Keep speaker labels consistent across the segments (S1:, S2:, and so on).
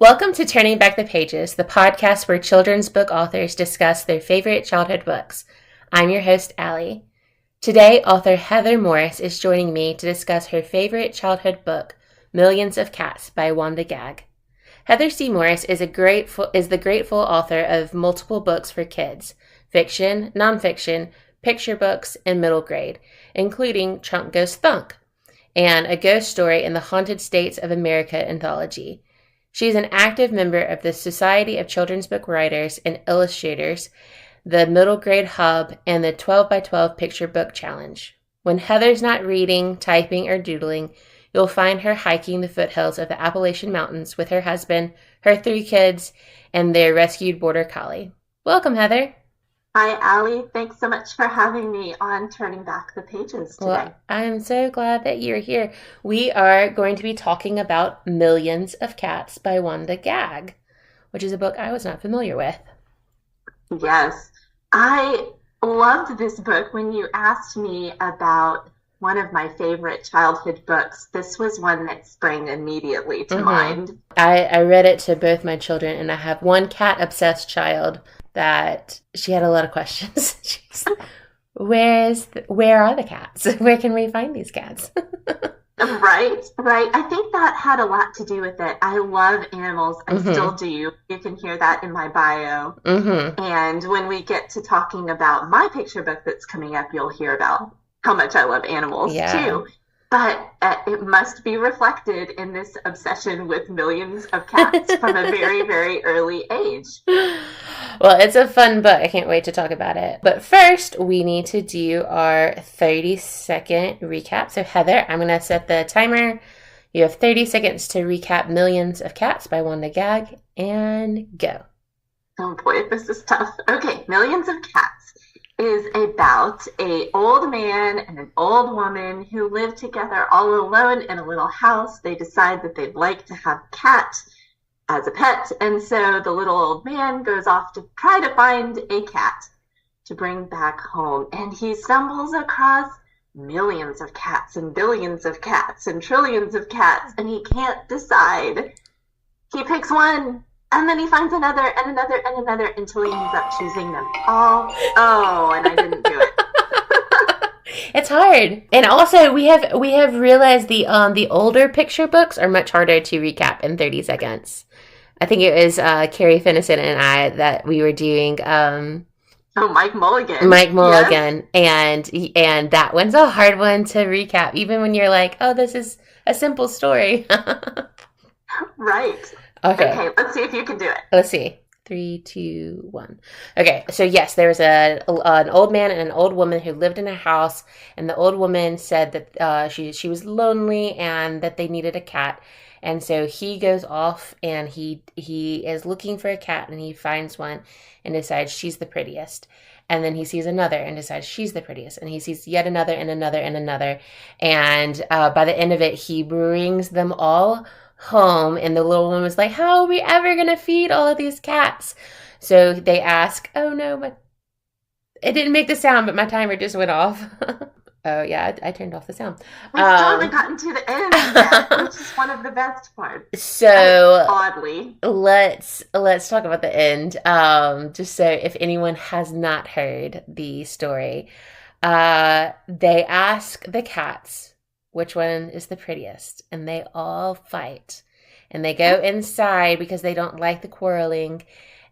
S1: Welcome to Turning Back the Pages, the podcast where children's book authors discuss their favorite childhood books. I'm your host, Allie. Today, author Heather Morris is joining me to discuss her favorite childhood book, Millions of Cats by Wanda Gag. Heather C. Morris is the grateful author of multiple books for kids, fiction, nonfiction, picture books, and middle grade, including Trunk Goes Thunk, and A Ghost Story in the Haunted States of America Anthology. She is an active member of the Society of Children's Book Writers and Illustrators, the Middle Grade Hub, and the 12 by 12 Picture Book Challenge. When Heather's not reading, typing, or doodling, you'll find her hiking the foothills of the Appalachian Mountains with her husband, her 3 kids, and their rescued border collie. Welcome, Heather.
S2: Hi, Allie. Thanks so much for having me on Turning Back the Pages today.
S1: Well, I'm so glad that you're here. We are going to be talking about Millions of Cats by Wanda Gag, which is a book I was not familiar with.
S2: Yes. I loved this book. When you asked me about one of my favorite childhood books, this was one that sprang immediately to mind.
S1: I read it to both my children, and I have one cat-obsessed child that she had a lot of questions. She's, where are the cats? Where can we find these cats?
S2: Right. I think that had a lot to do with it. I love animals. I still do. You can hear that in my bio. And when we get to talking about my picture book that's coming up, you'll hear about how much I love animals too. But it must be reflected in this obsession with millions of cats from a very, very early age.
S1: Well, it's a fun book. I can't wait to talk about it. But first, we need to do our 30-second recap. So, Heather, I'm going to set the timer. You have 30 seconds to recap Millions of Cats by Wanda Gag, and go.
S2: Oh boy, this is tough. Okay, Millions of Cats is about an old man and an old woman who live together all alone in a little house. They decide that they'd like to have a cat as a pet, and so the little old man goes off to try to find a cat to bring back home, and he stumbles across millions of cats and billions of cats and trillions of cats, and he can't decide. He picks one, and then he finds another and another and another until he ends up choosing them all. Oh, and I didn't do it.
S1: It's hard. And also, we have realized the older picture books are much harder to recap in 30 seconds. I think it was Carrie Finnison and I that we were doing.
S2: Mike Mulligan.
S1: Mike Mulligan, yes. and that one's a hard one to recap, even when you're like, oh, this is a simple story.
S2: Right.
S1: Okay,
S2: let's see if you can do it.
S1: Let's see. 3, 2, 1. Okay, so yes, there was an old man and an old woman who lived in a house, and the old woman said that she was lonely and that they needed a cat. And so he goes off and he is looking for a cat, and he finds one and decides she's the prettiest. And then he sees another and decides she's the prettiest. And he sees yet another and another and another. And by the end of it, he brings them all home. And the little woman was like, how are we ever going to feed all of these cats? So they ask, oh no, it didn't make the sound, but my timer just went off. Oh, yeah, I turned off the sound.
S2: We've still haven't gotten to the end of that, which is one of the best parts.
S1: So,
S2: oddly.
S1: Let's talk about the end, just so if anyone has not heard the story. They ask the cats which one is the prettiest, and they all fight. And they go inside because they don't like the quarreling,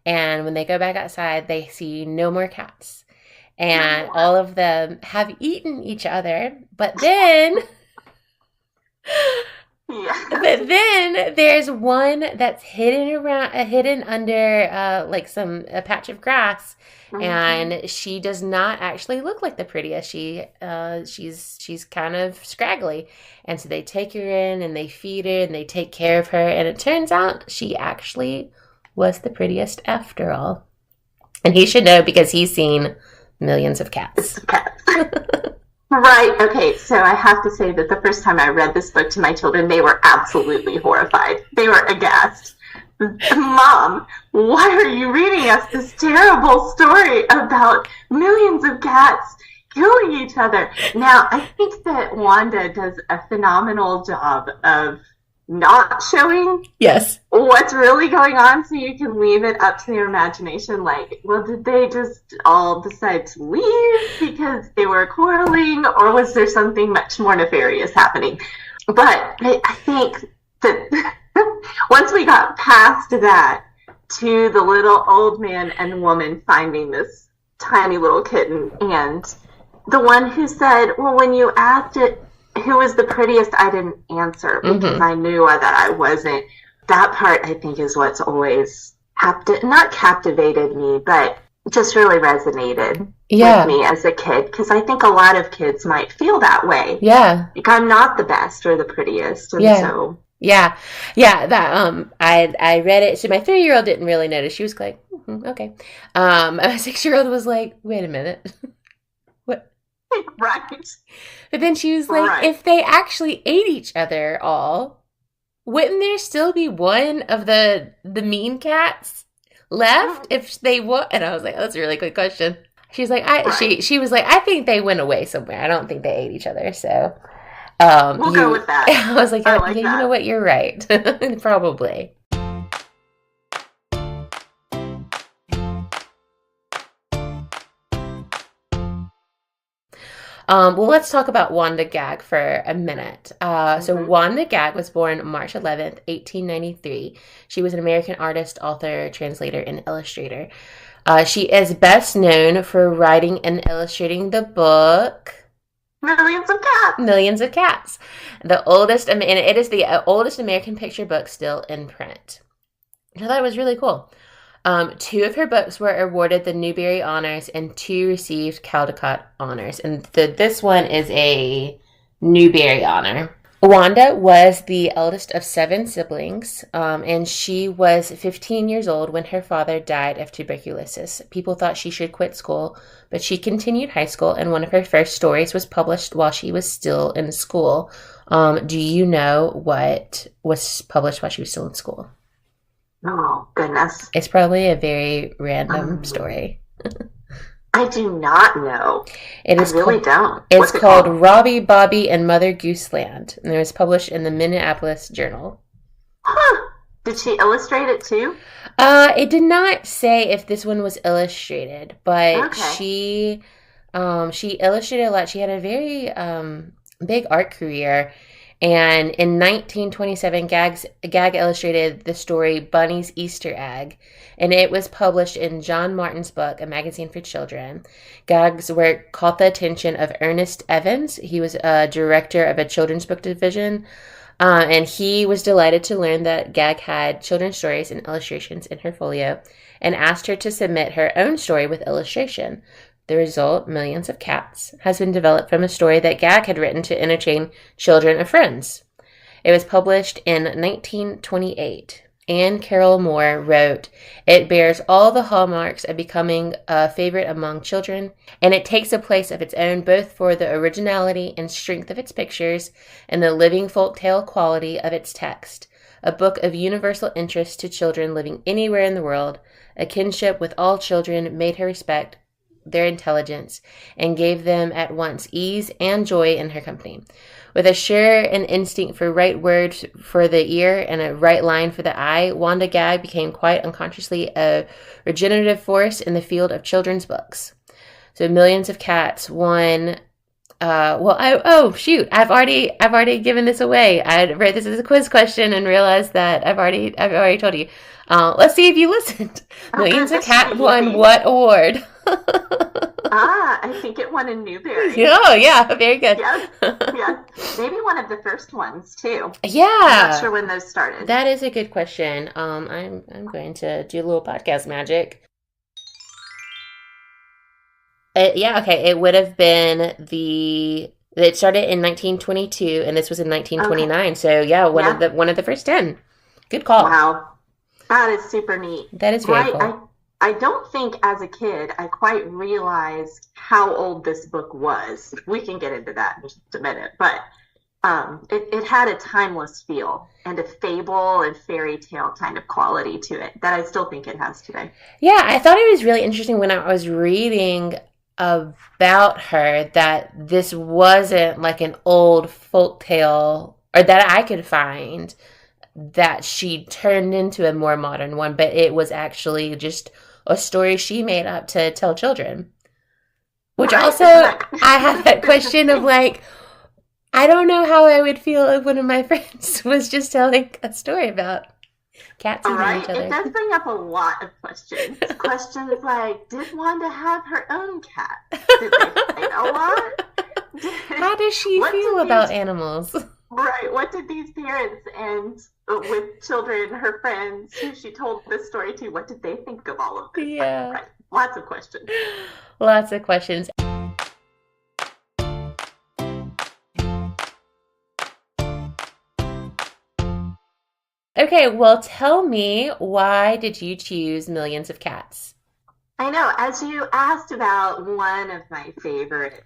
S1: and when they go back outside, they see no more cats. And all of them have eaten each other, but then there's one that's hidden under like a patch of grass, and she does not actually look like the prettiest. She's kind of scraggly, and so they take her in and they feed her and they take care of her, and it turns out she actually was the prettiest after all. And he should know because he's seen millions of cats.
S2: Right. Okay. So I have to say that the first time I read this book to my children, they were absolutely horrified. They were aghast. Mom, why are you reading us this terrible story about millions of cats killing each other? Now, I think that Wanda does a phenomenal job of not showing what's really going on, so you can leave it up to their imagination. Like, well, did they just all decide to leave because they were quarreling, or was there something much more nefarious happening? But I think that once we got past that to the little old man and woman finding this tiny little kitten, and the one who said, well, when you asked it who was the prettiest, I didn't answer because I knew that I wasn't. That part, I think, is what's always not captivated me, but just really resonated with me as a kid, because I think a lot of kids might feel that way. Yeah. Like, I'm not the best or the prettiest. And so...
S1: Yeah, that, I read it. So my 3-year-old didn't really notice. She was like, okay. My 6-year-old was like, wait a minute. What?
S2: Right.
S1: But then she was like, if they actually ate each other all, wouldn't there still be one of the mean cats left if they would? And I was like, oh, that's a really good question. She's like, she was like, I think they went away somewhere. I don't think they ate each other. So,
S2: we'll go with that.
S1: I was like, yeah, you know what? You're right. Probably. Well, let's talk about Wanda Gag for a minute. So Wanda Gag was born March 11th, 1893. She was an American artist, author, translator, and illustrator. She is best known for writing and illustrating the book Millions of Cats. The oldest, and it is the oldest American picture book still in print. I thought it was really cool. 2 of her books were awarded the Newbery Honors, and 2 received Caldecott Honors. And this one is a Newbery Honor. Wanda was the eldest of 7 siblings, and she was 15 years old when her father died of tuberculosis. People thought she should quit school, but she continued high school, and one of her first stories was published while she was still in school. Do you know what was published while she was still in school?
S2: Oh, goodness.
S1: It's probably a very random story.
S2: I do not know.
S1: I really don't. It's called Robbie, Bobby, and Mother Gooseland. And it was published in the Minneapolis Journal.
S2: Huh. Did she illustrate it too?
S1: It did not say if this one was illustrated, but she illustrated a lot. She had a very big art career. And in 1927, Gag illustrated the story Bunny's Easter Egg, and it was published in John Martin's book, A Magazine for Children. Gag's work caught the attention of Ernest Evans. He was a director of a children's book division, and he was delighted to learn that Gag had children's stories and illustrations in her folio, and asked her to submit her own story with illustration. The result, Millions of Cats, has been developed from a story that Gag had written to entertain children of friends. It was published in 1928. Anne Carroll Moore wrote, "It bears all the hallmarks of becoming a favorite among children, and it takes a place of its own both for the originality and strength of its pictures and the living folktale quality of its text. A book of universal interest to children living anywhere in the world. A kinship with all children made her respect their intelligence and gave them at once ease and joy in her company. With a sure and instinct for right words for the ear and a right line for the eye, Wanda Gag became quite unconsciously a regenerative force in the field of children's books." So Millions of Cats won. I've already given this away. I read this as a quiz question and realized that I've already told you. Let's see if you listened. Millions of Cats won what award?
S2: I think it won a Newbery.
S1: Oh, yeah, very good.
S2: Yeah. Maybe one of the first ones too.
S1: Yeah,
S2: I'm not sure when those started.
S1: That is a good question. I'm going to do a little podcast magic. It would have been it started in 1922, and this was in 1929. Okay. So yeah, one of the first 10. Good call.
S2: Wow, that is super neat.
S1: That is very cool.
S2: I don't think as a kid I quite realized how old this book was. We can get into that in just a minute, but it had a timeless feel and a fable and fairy tale kind of quality to it that I still think it has today.
S1: Yeah, I thought it was really interesting when I was reading about her that this wasn't like an old folk tale, or that I could find, that she turned into a more modern one, but it was actually just a story she made up to tell children. Which also, I have that question of like, I don't know how I would feel if one of my friends was just telling a story about cats eating each other.
S2: It does bring up a lot of questions. Questions like, did Wanda have her own cat? Did they fight a lot?
S1: How does she feel about animals?
S2: Right. What did these parents and with children, her friends who she told this story to, what did they think of all of this?
S1: Yeah.
S2: Right. Lots of questions.
S1: Lots of questions. Okay, well, tell me, why did you choose Millions of Cats?
S2: I know, as you asked about one of my favorite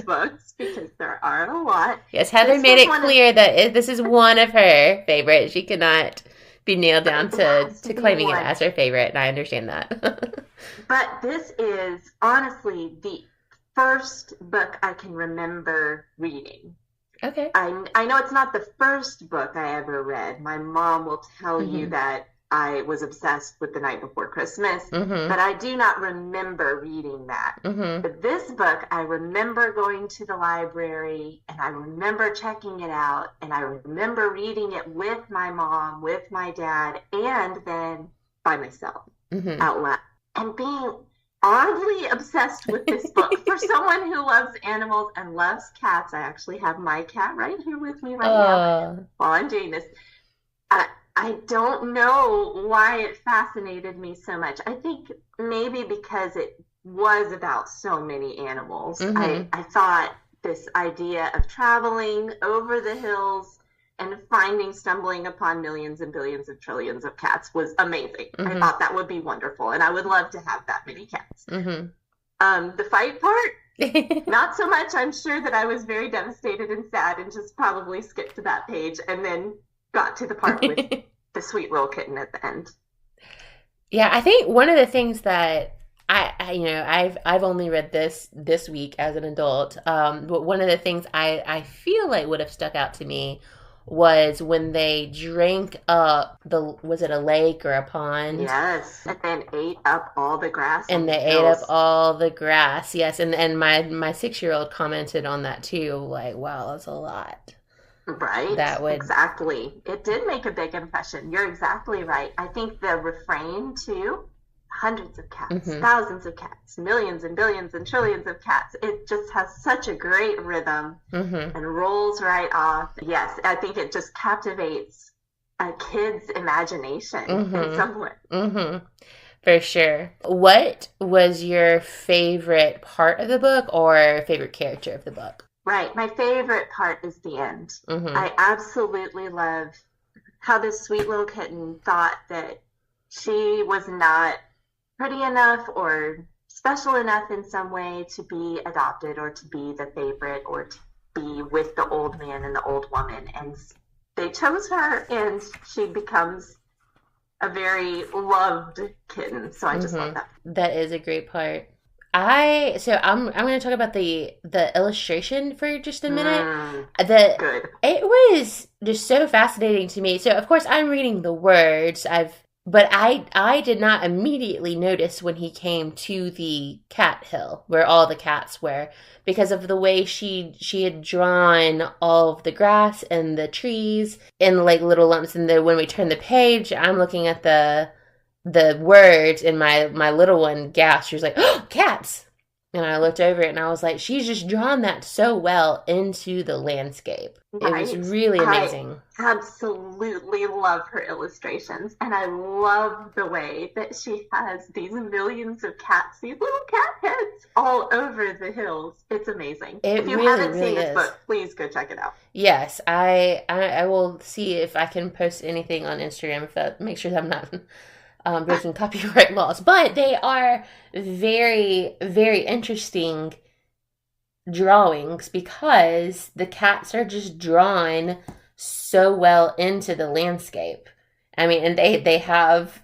S2: books, because there are a lot.
S1: Yes, Heather made it clear that this is one of her favorites. She could not be nailed down to claiming it as her favorite, and I understand that.
S2: But this is honestly the first book I can remember reading.
S1: Okay.
S2: I know it's not the first book I ever read. My mom will tell you that I was obsessed with The Night Before Christmas, but I do not remember reading that. But this book, I remember going to the library, and I remember checking it out, and I remember reading it with my mom, with my dad, and then by myself out loud. And being oddly obsessed with this book. For someone who loves animals and loves cats, I actually have my cat right here with me right now while I'm doing this. I don't know why it fascinated me so much. I think maybe because it was about so many animals. I thought this idea of traveling over the hills and stumbling upon millions and billions and trillions of cats was amazing. I thought that would be wonderful, and I would love to have that many cats. The fight part, not so much. I'm sure that I was very devastated and sad and just probably skipped to that page and then got to the part with the sweet little kitten at the end.
S1: Yeah, I think one of the things that I've only read this week as an adult, but one of the things I feel like would have stuck out to me was when they drank up was it a lake or a pond?
S2: Yes, and then ate up all the grass.
S1: And they ate up all the grass, yes. And my 6-year-old commented on that too, like, wow, that's a lot.
S2: Right, exactly. It did make a big impression. You're exactly right. I think the refrain too, hundreds of cats, thousands of cats, millions and billions and trillions of cats. It just has such a great rhythm and rolls right off. Yes, I think it just captivates a kid's imagination in some way.
S1: For sure. What was your favorite part of the book or favorite character of the book?
S2: Right. My favorite part is the end. I absolutely love how this sweet little kitten thought that she was not pretty enough or special enough in some way to be adopted or to be the favorite or to be with the old man and the old woman. And they chose her, and she becomes a very loved kitten. So I just love that. That
S1: is a great part. I'm going to talk about the illustration for just a minute.
S2: Good.
S1: It was just so fascinating to me. So of course I'm reading the words. But I did not immediately notice when he came to the cat hill where all the cats were, because of the way she had drawn all of the grass and the trees in like little lumps. And then when we turn the page, I'm looking at the words, and my little one gasped. She was like, "Oh, cats!" And I looked over it, and I was like, she's just drawn that so well into the landscape. Right. It was really amazing.
S2: I absolutely love her illustrations, and I love the way that she has these millions of cats, these little cat heads all over the hills. It's amazing. If you haven't seen this book, please go check it out.
S1: Yes, I will see if I can post anything on Instagram, make sure that I'm not breaking copyright laws. But they are very, very interesting drawings because the cats are just drawn so well into the landscape. I mean, and they have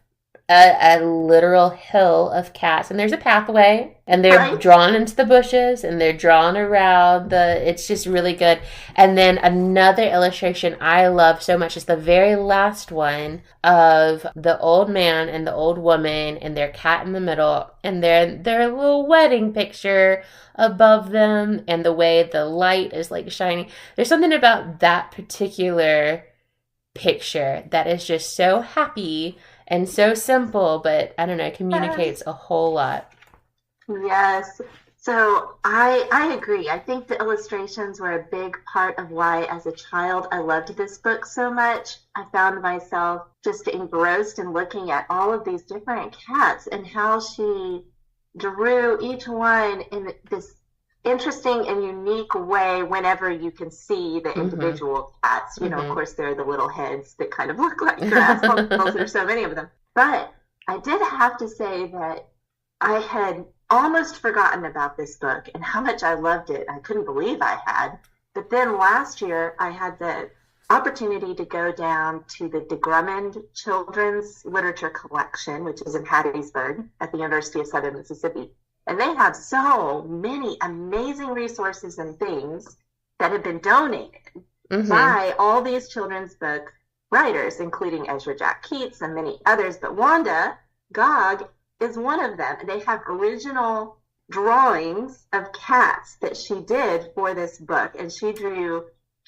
S1: a literal hill of cats, and there's a pathway, and they're drawn into the bushes, and they're drawn around it's just really good. And then another illustration I love so much is the very last one of the old man and the old woman and their cat in the middle, and their little wedding picture above them, and the way the light is like shining. There's something about that particular picture that is just so happy and so simple, but I don't know, communicates a whole lot.
S2: Yes. So I agree. I think the illustrations were a big part of why, as a child, I loved this book so much. I found myself just engrossed in looking at all of these different cats and how she drew each one in this interesting and unique way whenever you can see the individual cats. You know, of course, there are the little heads that kind of look like grass balls. There's so many of them. But I did have to say that I had almost forgotten about this book and how much I loved it. I couldn't believe I had. But then last year, I had the opportunity to go down to the DeGrummond Children's Literature Collection, which is in Hattiesburg at the University of Southern Mississippi. And they have so many amazing resources and things that have been donated by all these children's book writers, including Ezra Jack Keats and many others. But Wanda Gog is one of them. They have original drawings of cats that she did for this book. And she drew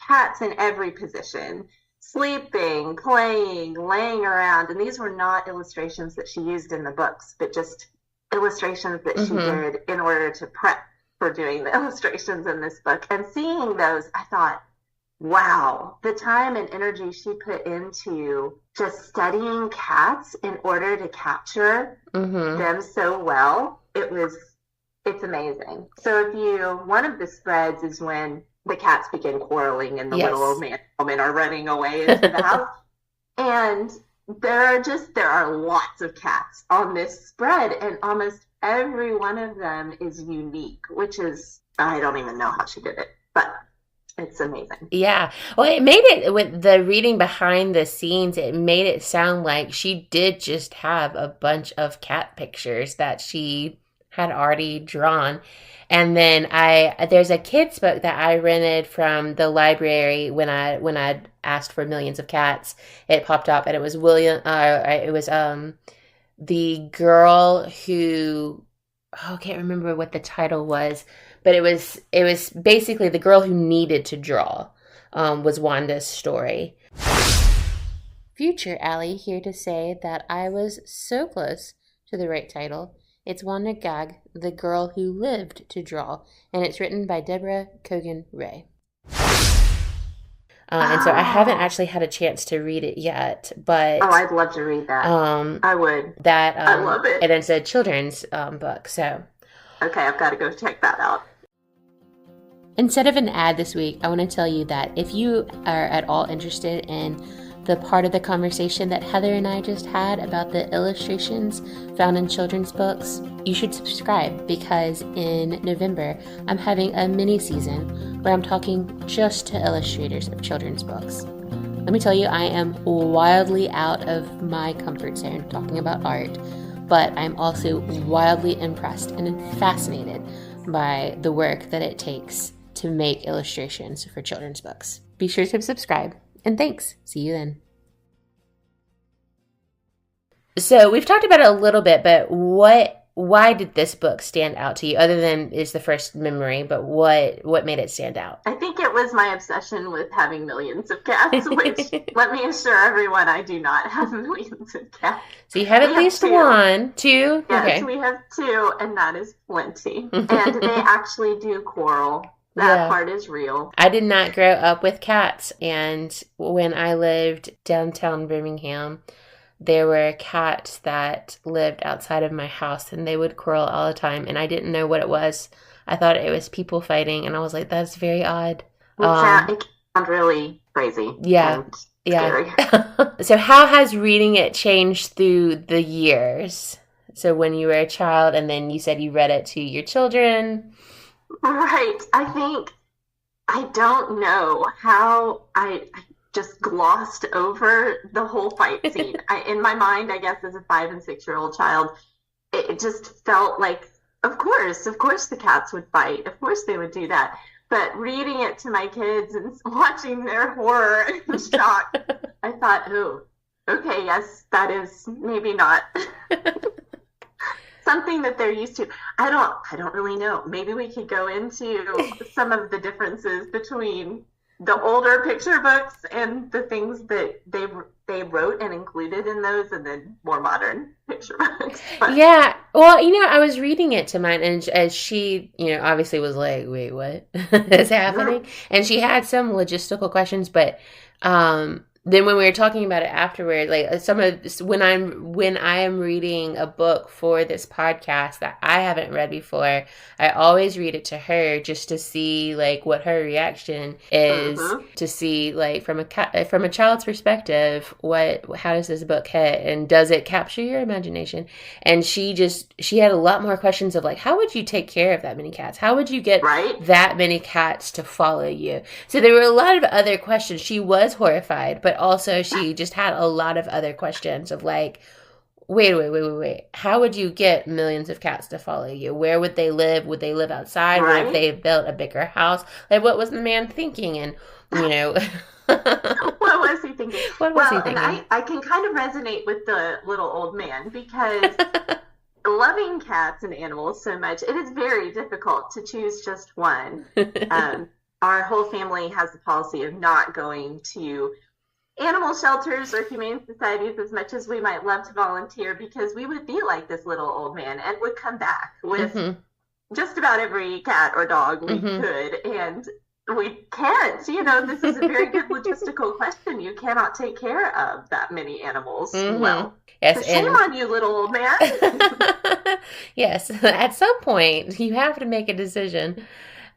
S2: cats in every position, sleeping, playing, laying around. And these were not illustrations that she used in the books, but just illustrations that she did in order to prep for doing the illustrations in this book. And seeing those, I thought, wow, the time and energy she put into just studying cats in order to capture them so well, it's amazing. So one of the spreads is when the cats begin quarreling and the little old man and woman are running away into the house. And there are lots of cats on this spread, and almost every one of them is unique, which is, I don't even know how she did it, but it's amazing.
S1: Yeah. Well, it made it, with the reading behind the scenes, it made it sound like she did just have a bunch of cat pictures that she had already drawn. And then there's a kid's book that I rented from the library when I asked for Millions of Cats. It popped up, and it was the girl who, I can't remember what the title was, but it was basically the girl who needed to draw, was Wanda's story. Future Allie here to say that I was so close to the right title. It's Wanda Gag, the girl who lived to draw, and it's written by Deborah Cogan Ray. And so I haven't actually had a chance to read it yet, but
S2: I'd love to read that. I would.
S1: I love it. And it's a children's book, so.
S2: Okay, I've got to go check that out.
S1: Instead of an ad this week, I want to tell you that if you are at all interested in the part of the conversation that Heather and I just had about the illustrations found in children's books, you should subscribe, because in November, I'm having a mini season where I'm talking just to illustrators of children's books. Let me tell you, I am wildly out of my comfort zone talking about art, but I'm also wildly impressed and fascinated by the work that it takes to make illustrations for children's books. Be sure to subscribe. And thanks. See you then. So we've talked about it a little bit, but why did this book stand out to you, other than it's the first memory, but what made it stand out?
S2: I think it was my obsession with having millions of cats, which let me assure everyone, I do not have millions of cats.
S1: So you have at least one, two?
S2: Yes,
S1: okay.
S2: We have two, and that is plenty. And they actually do quarrel. That part is real.
S1: I did not grow up with cats, and when I lived downtown Birmingham, there were cats that lived outside of my house, and they would quarrel all the time, and I didn't know what it was. I thought it was people fighting, and I was like, that's very odd.
S2: It sounds really crazy.
S1: Yeah.
S2: Scary.
S1: So how has reading it changed through the years? So when you were a child, and then you said you read it to your children.
S2: Right. I don't know how just glossed over the whole fight scene. In my mind, I guess as a 5 and 6-year-old child, it just felt like, of course the cats would fight. Of course they would do that. But reading it to my kids and watching their horror and shock, I thought, oh, okay, yes, that is maybe not something that they're used to. I don't really know. Maybe we could go into some of the differences between the older picture books and the things that they wrote and included in those, and then more modern picture books. But,
S1: yeah. Well, I was reading it to mine, and as she, obviously was like, wait, what is happening? And she had some logistical questions, but then when we were talking about it afterward, like some of when I am reading a book for this podcast that I haven't read before, I always read it to her just to see like what her reaction is, to see like from a child's perspective, how does this book hit, and does it capture your imagination? And she had a lot more questions of like, how would you take care of that many cats? How would you get that many cats to follow you? So there were a lot of other questions. She was horrified, but also she just had a lot of other questions of like, wait. How would you get millions of cats to follow you? Where would they live? Would they live outside? Would they built a bigger house? Like, what was the man thinking? And,
S2: what was he thinking? And I can kind of resonate with the little old man, because loving cats and animals so much, it is very difficult to choose just one. Our whole family has the policy of not going to animal shelters or humane societies as much as we might love to volunteer, because we would be like this little old man and would come back with just about every cat or dog we could, and we can't. This is a very good logistical question. You cannot take care of that many animals. Well, yes, shame on you, little old man.
S1: Yes, at some point you have to make a decision.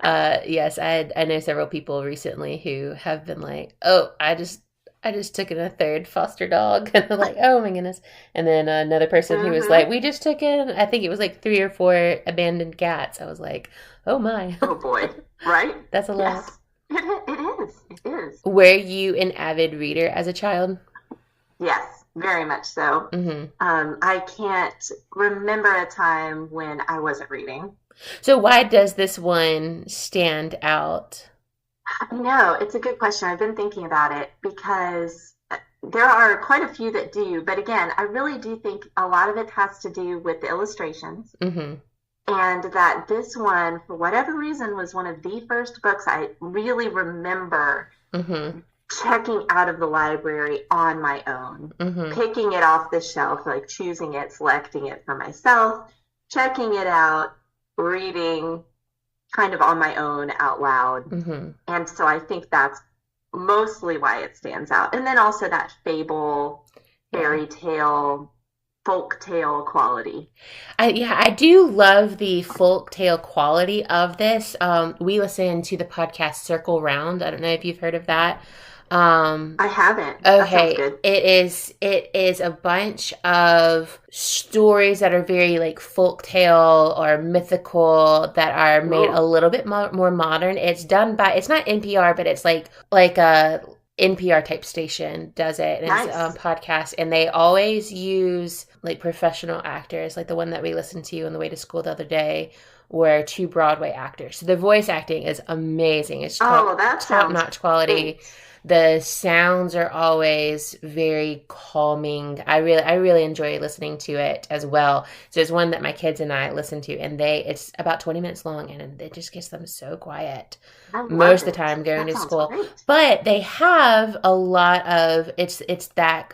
S1: Yes, I know several people recently who have been like, oh, I just took in a third foster dog. And they're like, oh my goodness. And then another person who was like, we just took in, I think it was like 3 or 4 abandoned cats. I was like, oh my.
S2: Oh boy. Right?
S1: That's a lot.
S2: It is.
S1: Were you an avid reader as a child?
S2: Yes, very much so. I can't remember a time when I wasn't reading.
S1: So why does this one stand out?
S2: No, it's a good question. I've been thinking about it, because there are quite a few that do. But again, I really do think a lot of it has to do with the illustrations. And that this one, for whatever reason, was one of the first books I really remember checking out of the library on my own, picking it off the shelf, like choosing it, selecting it for myself, checking it out, reading kind of on my own out loud. And so I think that's mostly why it stands out. And then also that fable, fairy tale, folk tale quality.
S1: I do love the folk tale quality of this. We listen to the podcast Circle Round. I don't know if you've heard of that.
S2: I haven't.
S1: Okay. It is a bunch of stories that are very like folk tale or mythical that are made a little bit more modern. It's done by, it's not NPR, but it's like a NPR type station does it, and it's a podcast, and they always use like professional actors. Like the one that we listened to on the way to school the other day were 2 Broadway actors. So the voice acting is amazing. It's top-notch quality. Great. The sounds are always very calming. I really enjoy listening to it as well. So it's one that my kids and I listen to, and it's about 20 minutes long, and it just gets them so quiet most of the time going to school. Great. But they have a lot of it's that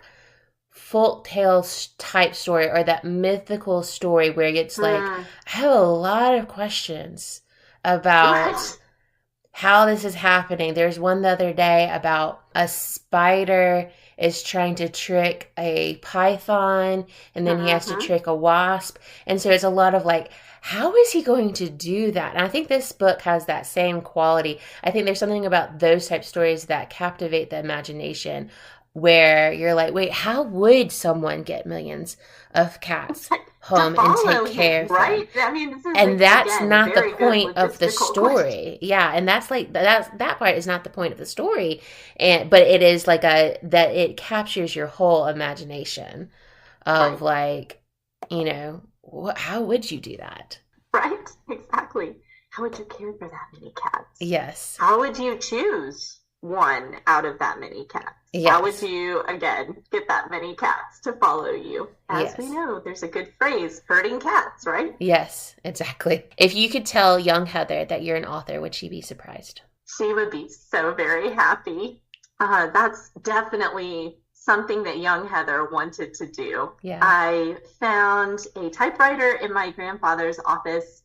S1: folk tale type story, or that mythical story where it's like, I have a lot of questions about how this is happening. There's one the other day about a spider is trying to trick a python, and then he has to trick a wasp. And so it's a lot of like, how is he going to do that? And I think this book has that same quality. I think there's something about those type stories that captivate the imagination where you're like, wait, how would someone get millions of cats home and take care of them?
S2: Right? I mean, this is
S1: and that's
S2: again,
S1: not the
S2: very
S1: point
S2: good
S1: of the
S2: logistical
S1: story.
S2: question.
S1: Yeah, and that's like that part is not the point of the story, but it is like that it captures your whole imagination of like, you know, how would you do that?
S2: Right? Exactly. How would you care for that many cats?
S1: Yes.
S2: How would you choose one out of that many cats?
S1: Yes.
S2: How would you, again, get that many cats to follow you? As
S1: Yes.
S2: we know, there's a good phrase, herding cats, right?
S1: Yes, exactly. If you could tell young Heather that you're an author, would she be surprised?
S2: She would be so very happy. That's definitely something that young Heather wanted to do.
S1: Yeah.
S2: I found a typewriter in my grandfather's office,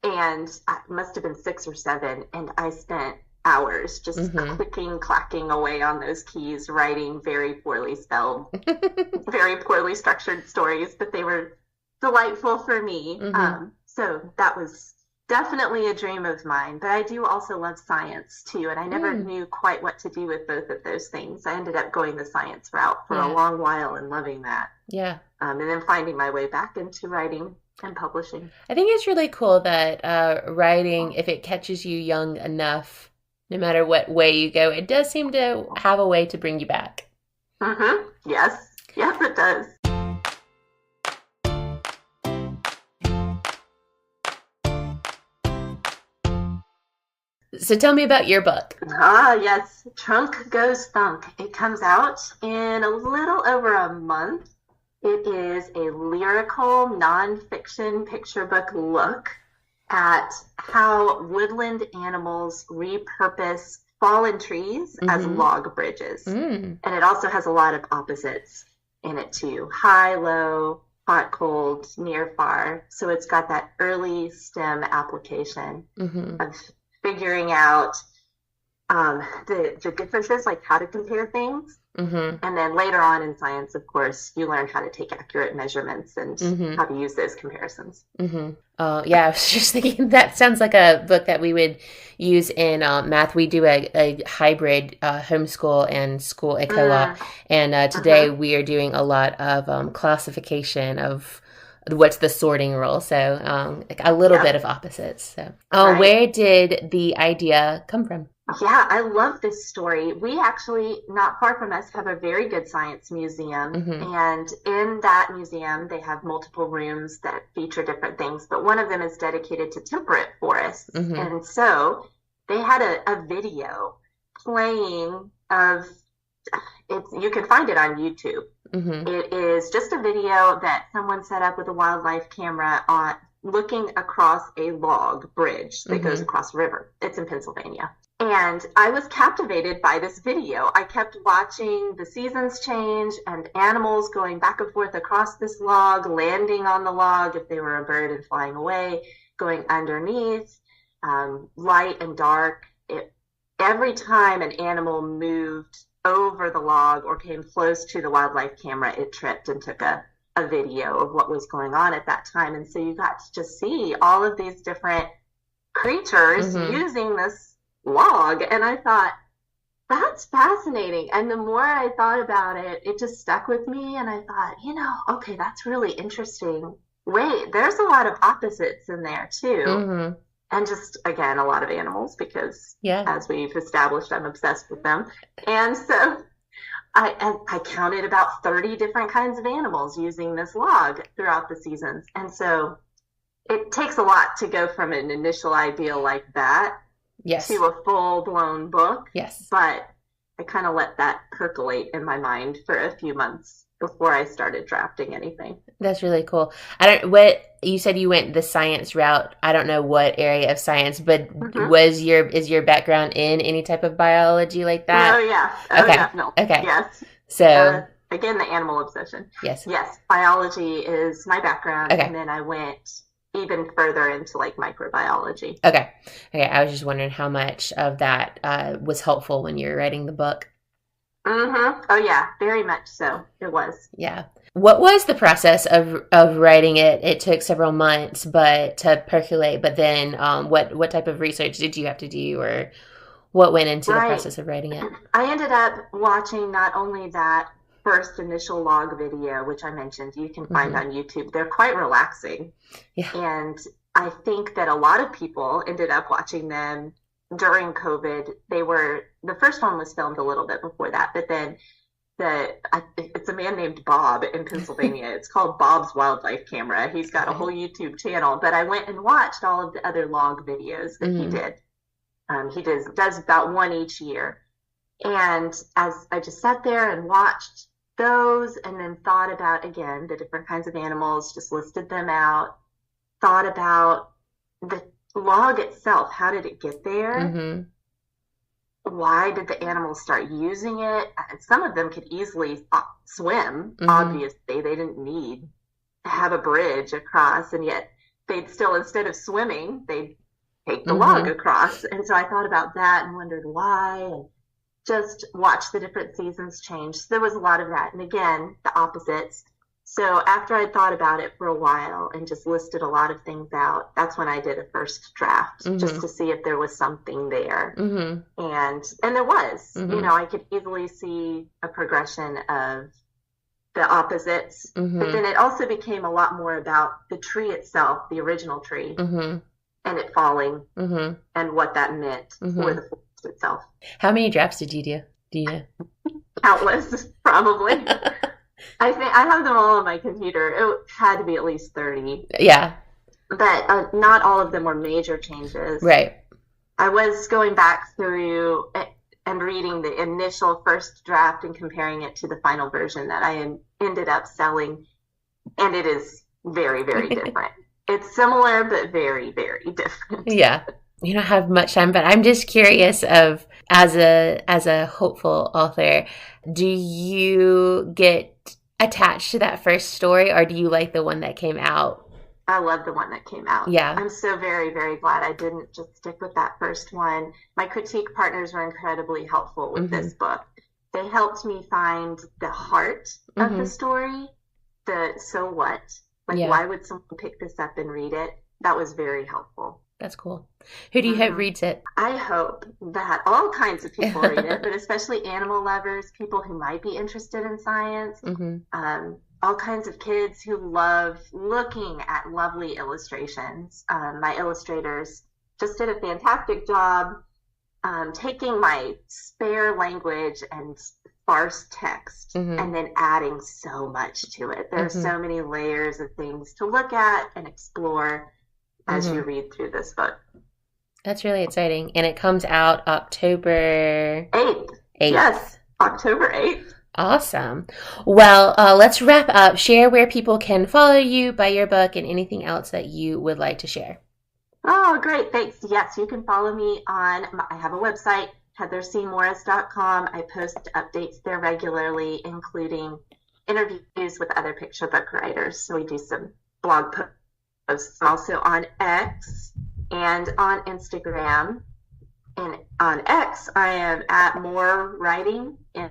S2: and I must have been 6 or 7, and I spent hours just clicking, clacking away on those keys, writing very poorly spelled, very poorly structured stories, but they were delightful for me. So that was definitely a dream of mine. But I do also love science too, and I never knew quite what to do with both of those things. I ended up going the science route for a long while and loving that.
S1: Yeah.
S2: And then finding my way back into writing and publishing.
S1: I think it's really cool that writing, if it catches you young enough, no matter what way you go, it does seem to have a way to bring you back.
S2: Yes. Yes, it does.
S1: So tell me about your book.
S2: Yes. Trunk Goes Thunk. It comes out in a little over a month. It is a lyrical, nonfiction picture book look at how woodland animals repurpose fallen trees as log bridges. And it also has a lot of opposites in it too. High, low, hot, cold, near, far. So it's got that early STEM application of figuring out the differences, like how to compare things. And then later on in science, of course, you learn how to take accurate measurements and how to use those comparisons.
S1: Yeah, I was just thinking that sounds like a book that we would use in math. We do a hybrid homeschool and school co-op. And today we are doing a lot of classification of what's the sorting rule. So like a little bit of opposites. So, where did the idea come from?
S2: Yeah, I love this story. We actually, not far from us, have a very good science museum. And in that museum, they have multiple rooms that feature different things. But one of them is dedicated to temperate forests. And so they had a video playing of, you can find it on YouTube. It is just a video that someone set up with a wildlife camera on looking across a log bridge that goes across a river. It's in Pennsylvania. And I was captivated by this video. I kept watching the seasons change and animals going back and forth across this log, landing on the log if they were a bird and flying away, going underneath, light and dark. Every time an animal moved over the log or came close to the wildlife camera, it tripped and took a video of what was going on at that time. And so you got to just see all of these different creatures using this log, and I thought, that's fascinating. And the more I thought about it, it just stuck with me, and I thought, okay, that's really interesting. Wait, there's a lot of opposites in there too. And just, again, a lot of animals, because as we've established, I'm obsessed with them. And so I counted about 30 different kinds of animals using this log throughout the seasons. And so it takes a lot to go from an initial idea like that to a full-blown book. But I kind of let that percolate in my mind for a few months before I started drafting anything.
S1: That's really cool. What you said, you went the science route. I don't know what area of science, but is your background in any type of biology like that?
S2: Oh yeah. Definitely.
S1: Okay.
S2: Yes.
S1: So
S2: again, the animal obsession.
S1: Yes.
S2: Biology is my background, and then I went even further into like microbiology. Okay.
S1: I was just wondering how much of that was helpful when you were writing the book.
S2: Oh yeah, very much so. It was.
S1: Yeah. What was the process of writing it? It took several months, but to percolate. But then, what type of research did you have to do, or What went into the
S2: Right.
S1: process of writing it?
S2: I ended up watching not only that first initial log video, which I mentioned you can find on YouTube. They're quite relaxing.
S1: Yeah.
S2: And I think that a lot of people ended up watching them during COVID. The first one was filmed a little bit before that, but then it's a man named Bob in Pennsylvania. It's called Bob's Wildlife Camera. He's got a whole YouTube channel, but I went and watched all of the other log videos that he did. He does about one each year. And as I just sat there and watched those and then thought about, again, the different kinds of animals, just listed them out, thought about the log itself. How did it get there? Why did the animals start using it? Some of them could easily swim. Obviously, they didn't need to have a bridge across, and yet they'd still, instead of swimming, they'd take the log across. And so I thought about that and wondered why, and just watched the different seasons change. So there was a lot of that. And again, the opposites. So after I'd thought about it for a while and just listed a lot of things out, that's when I did a first draft, just to see if there was something there. And there was. You know, I could easily see a progression of the opposites. But then it also became a lot more about the tree itself, the original tree, and it falling, and what that meant for the forest itself.
S1: How many drafts did you do? Do you know?
S2: Countless, probably. I think I have them all on my computer. It had to be at least 30.
S1: Yeah.
S2: But not all of them were major changes.
S1: Right.
S2: I was going back through and reading the initial first draft and comparing it to the final version that I ended up selling. And it is very, very different. It's similar, but very, very different.
S1: Yeah. You don't have much time, but I'm just curious of, as a hopeful author, do you get attached to that first story, or do you like the one that came out?
S2: I love the one that came out.
S1: Yeah.
S2: I'm so very, very glad I didn't just stick with that first one. My critique partners were incredibly helpful with this book. They helped me find the heart of the story, the so what, like why would someone pick this up and read it? That was very helpful.
S1: That's cool. Who do you hope reads it?
S2: I hope that all kinds of people read it, but especially animal lovers, people who might be interested in science, all kinds of kids who love looking at lovely illustrations. My illustrators just did a fantastic job taking my spare language and sparse text and then adding so much to it. There are so many layers of things to look at and explore as you read through this book.
S1: That's really exciting. And it comes out October
S2: 8th. Yes, October 8th.
S1: Awesome. Well, let's wrap up. Share where people can follow you, buy your book, and anything else that you would like to share.
S2: Oh, great. Thanks. Yes, you can follow me I have a website, heathercmorris.com. I post updates there regularly, including interviews with other picture book writers. So we do some blog posts. Also on X and on Instagram. And on X, I am at More Writing, and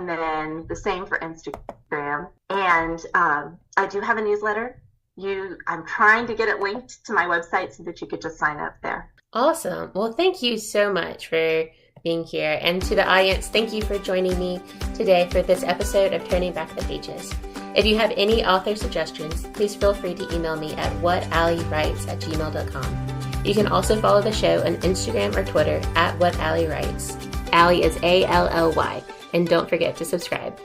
S2: then the same for Instagram. And I do have a newsletter. I'm trying to get it linked to my website so that you could just sign up there.
S1: Awesome. Well, thank you so much for being here. And to the audience, thank you for joining me today for this episode of Turning Back the Pages. If you have any author suggestions, please feel free to email me at whatallywrites@gmail.com. You can also follow the show on Instagram or Twitter at whatallywrites. Ally is ALLY. And don't forget to subscribe.